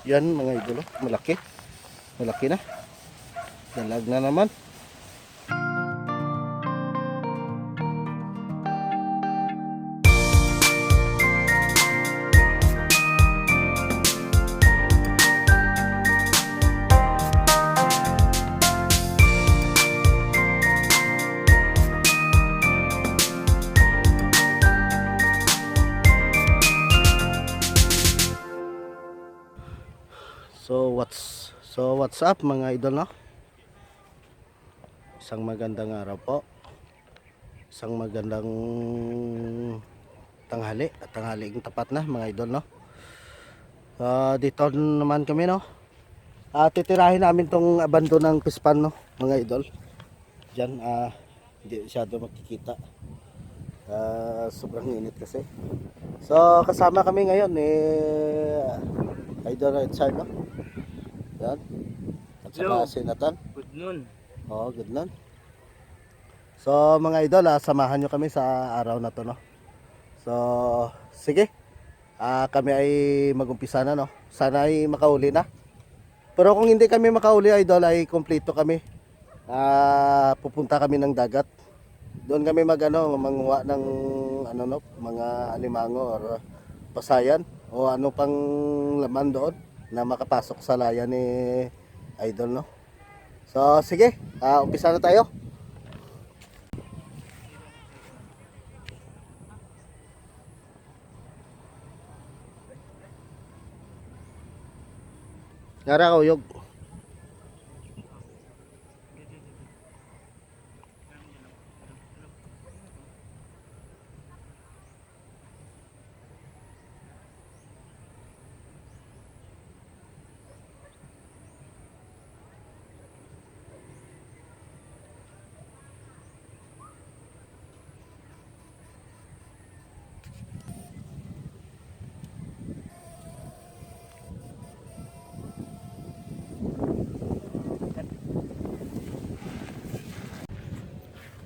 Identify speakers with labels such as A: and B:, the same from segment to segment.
A: Yan mga idol, malaki. Malaki na. Dalag na naman. So what's up mga idol, no? Isang magandang araw po. Isang magandang tanghaling tapat na mga idol, no? Dito naman kami, no? Titirahin namin tong abando ng pispan, no, mga idol. Diyan, hindi masyado makikita. Sobrang init kasi. So kasama kami ngayon Idol Richard, no? Yan. At saka si Nathan.
B: Good noon.
A: Oo, good noon. So mga idol, samahan nyo kami sa araw na to, no? So sige, kami ay magumpisa na, no? Sana ay makauli na. Pero kung hindi kami makauli, idol, ay kompleto kami. Pupunta kami ng dagat. Doon kami manguha ng mga alimango or pasayan o ano pang laman doon na makapasok sa layan ni idol, no? So sige, umpisa na tayo. Ngara ka uyog.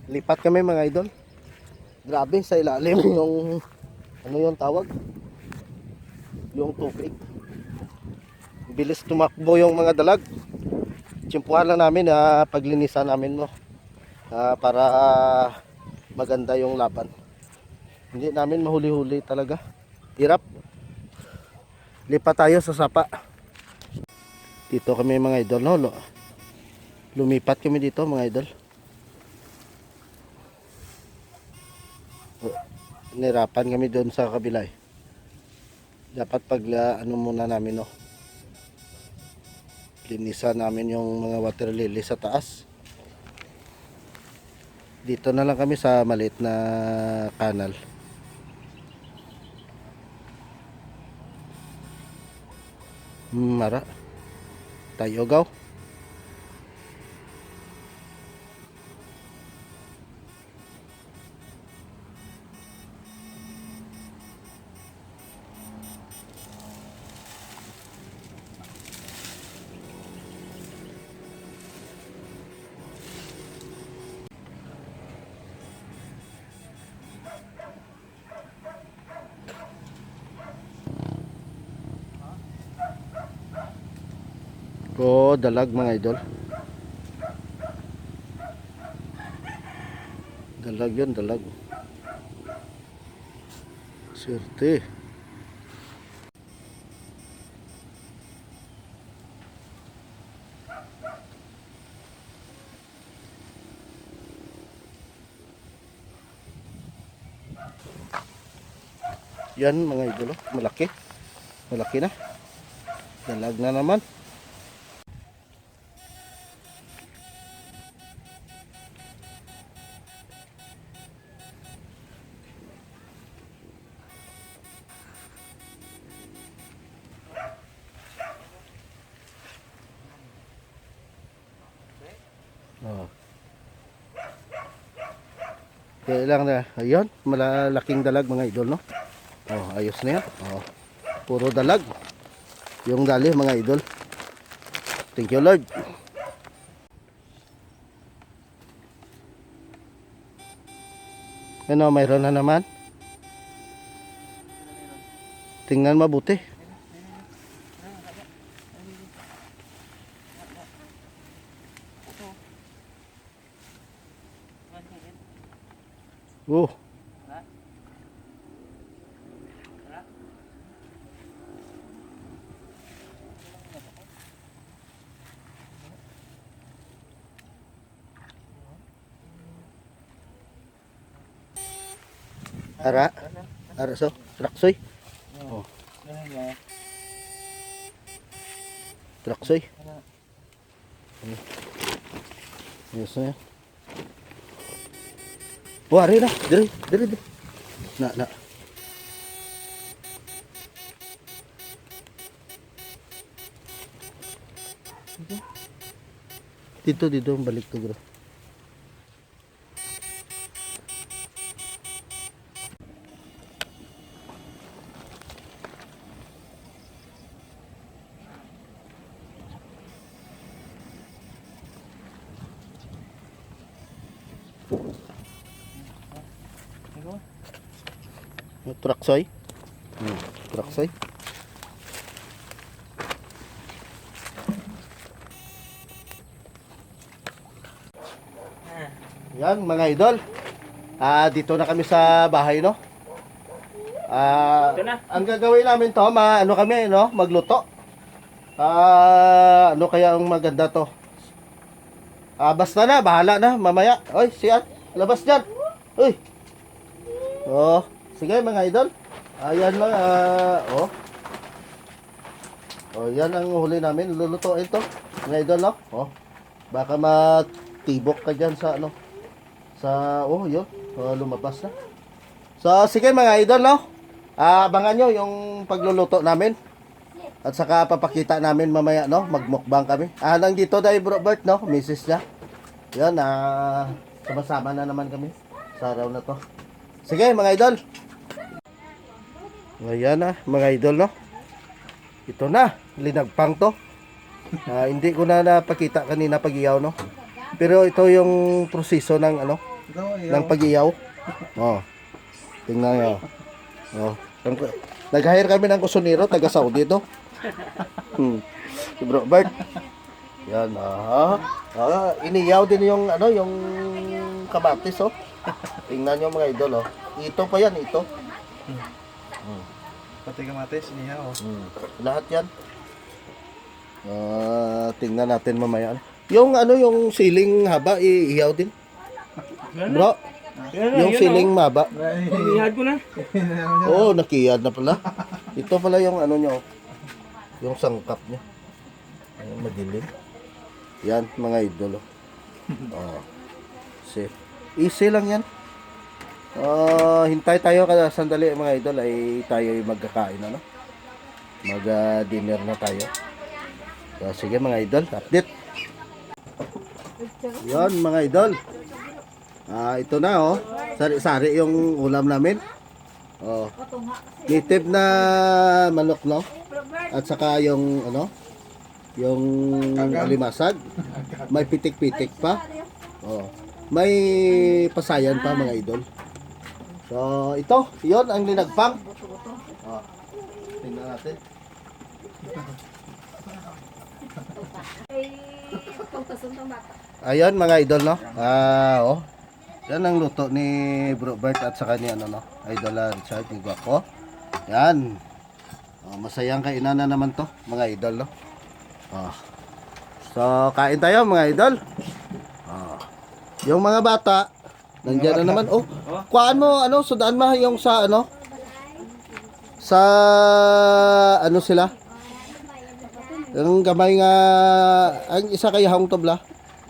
A: Lipat kami mga idol. Grabe sa ilalim yung yung tawag, yung tubig. Bilis tumakbo yung mga dalag. Tsimpuhan lang namin, paglinisan namin, no, para maganda yung laban. Hindi namin mahuli-huli talaga. Hirap. Lipat tayo sa sapa. Dito kami mga idol, no? Lumipat kami dito mga idol. Nirapan kami doon sa kabila. Dapat pag muna namin, no, linisan namin yung mga water lily sa taas. Dito na lang kami sa maliit na kanal. Mara tayo gaw. Dalag mga idol. Dalag yun, dalag. Swerte. Yan mga idol, malaki. Malaki na. Dalag na naman. Kaya lang na, ayun, malalaking dalag mga idol, no? Ayos na yan. Puro dalag. Yung dali mga idol. Thank you Lord. Ano, mayroon na naman. Tingnan mabuti. Oh. Ara. Ara so, traksoy. Oh. Traksoy. Yes na. Wari na, diri. Na. Dito balik to, bro. Traksoy. Traksoy. Yan mga idol. Dito na kami sa bahay, no? Ang gagawin namin to, kami, no? Magluto. Ano kaya ang maganda to? Basta na, bahala na, mamaya. Oy, siya, labas dyan. Uy. Oh, sige mga idol. Ayan lang, yan ang huli namin. Lulutuin to, mga idol, no? Oh, baka matibok ka dyan sa, yun. Lumabas na. So, sige mga idol, no? Abangan nyo yung pagluluto namin. At saka papakita namin mamaya, no? Magmukbang kami. Nandito dahil Bro Bert, no? Mrs. niya. Yan, sama-sama na naman kami sa araw na to. Sige mga idol. Ayan na, mga idol, no? Ito na, linagpang to. Hindi ko na napakita kanina pag-iyaw, no? Pero ito yung proseso ng ng pag-iyaw. Oh. Tingnan niyo. Oh. Nag-hire kami ng kusunero taga Saudi to. Si Bro Bert. Yan, iniyaw din yung yung kamatis, oh. Tingnan niyo mga idol, oh. Ito pa yan, ito.
B: Pati kamatis, inihaw.
A: Lahat yan. Tingnan natin mamaya. Yung yung siling haba, iihaw din. Bro, yung siling maba.
C: Inihad ko na.
A: Oo, nakiyad na pala. Ito pala yung nyo. Yung sangkap niya. Ayan, madilim. Yan, mga idol. Easy lang yan. Hintay tayo kada sandali mga idol ay tayo magkakain mag-dinner na tayo. So, sige mga idol, update. Yan mga idol. Ito na, oh. Sari-sari yung ulam namin. Oh. Native na manok, no? At saka yung yung alimasag. May pitik-pitik pa. Oh. May pasayan pa mga idol. So, ito, 'yon ang linagpang. Tingnan natin. Ayan mga idol, no? Yan ang luto ni Bro Bert at saka ni Idol Richard ni Guapo. Yan. Masayang kainan na naman to, mga idol, no? So, kain tayo mga idol. Yung mga bata, nandiyan na naman. Kuhaan mo, sudaan mo yung sa, sa, sila? Yung gamay nga, ang isa kay hang tobla.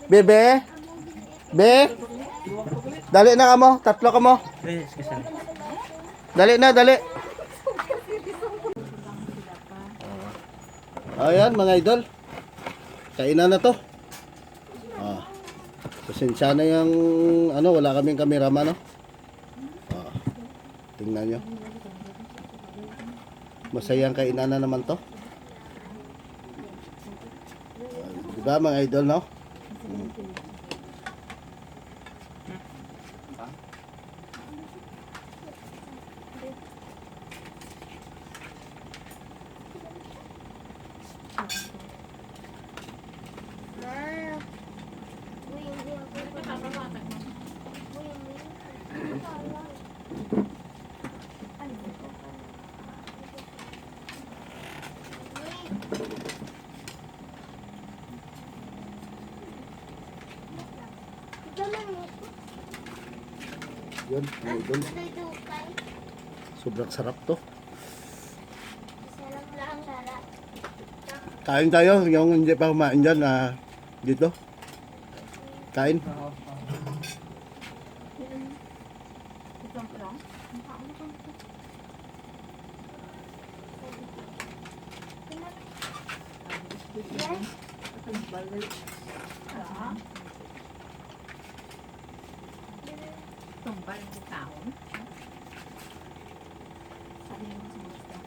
A: Bebe? Be? Dali na ka mo, tatlo ka mo. Dali na, dali. Ayan mga idol. Kainan na to. Pasensya na yung wala kaming cameraman, no? Tingnan nyo. Masayang kainan na naman to. Diba mga idol, no? Yun, mga idol. Sobrang sarap to. Kain tayo, yung hindi pa kumain dyan, dito. Kain.
B: Tumpal ng taon. Sabi mo sa mga isda.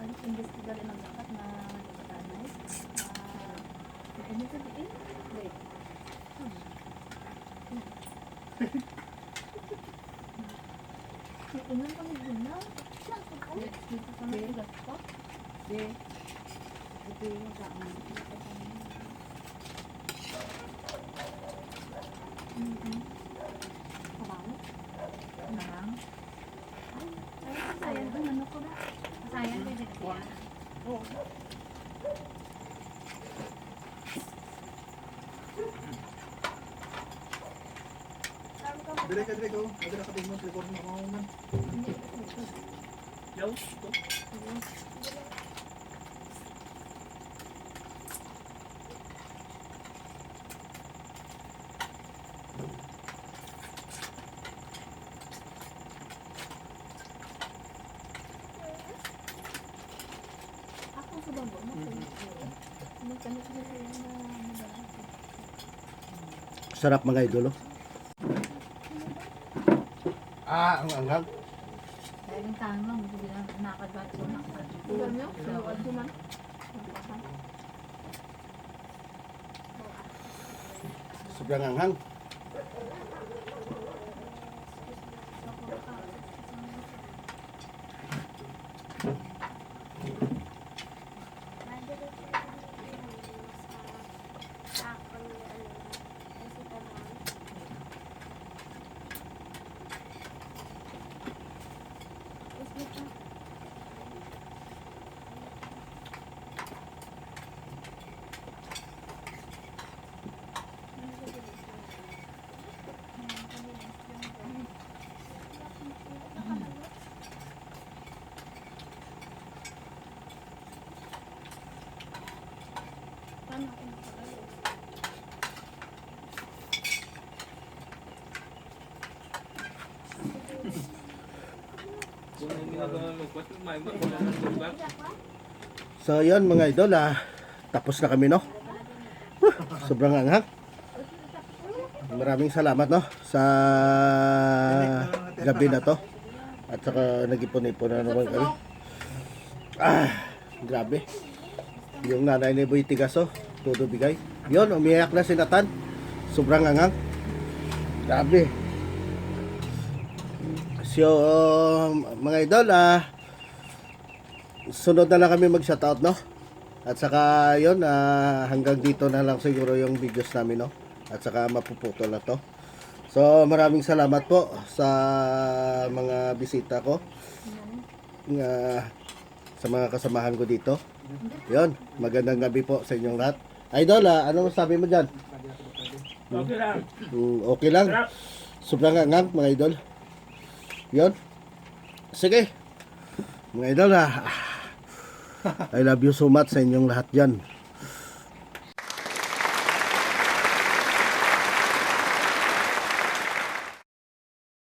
B: Ang investigar ng dapat na nagpatanay. Ano sabihin? Wait. Inom kami din na. Dito kami ugat ko. Ito yung saan. Kabalo? Narang? Ay, sayang ba? Ano ko ba? Sayang ba dito yan? Oo.
C: Dire ka ko. Dire ka mo record mo ako man. Yaw, to.
B: Ako sa babo mo. Magkano ko na madala.
A: Sarap mga idol. Oh. Ang anghang.
B: Dahil yung tanong lang, hindi lang nakadbat ko na.
D: Ulan nyo? Sunukan ko man.
A: Sobrang anghang. So yun mga idol, tapos na kami no. Sobrang anghang. Maraming salamat no sa gabi na to. At saka nag-ipon-ipon na naman kami. Grabe. Yung nanay ni Boy Tigaso, todo bigay. Yun, umiyak na si Nathan. Sobrang anghang. Grabe. So, mga idol, sunod na lang kami mag-shoutout, no? At saka, yun, hanggang dito na lang siguro yung videos namin, no? At saka, mapuputol na to. So, maraming salamat po sa mga bisita ko. Sa mga kasamahan ko dito. Yun, magandang gabi po sa inyong lahat. Idol, ano masabi mo dyan?
C: Okay lang.
A: Okay lang. Sobrang angang, mga idol. Yun. Sige. Mga idol, I love you so much sa inyong lahat dyan.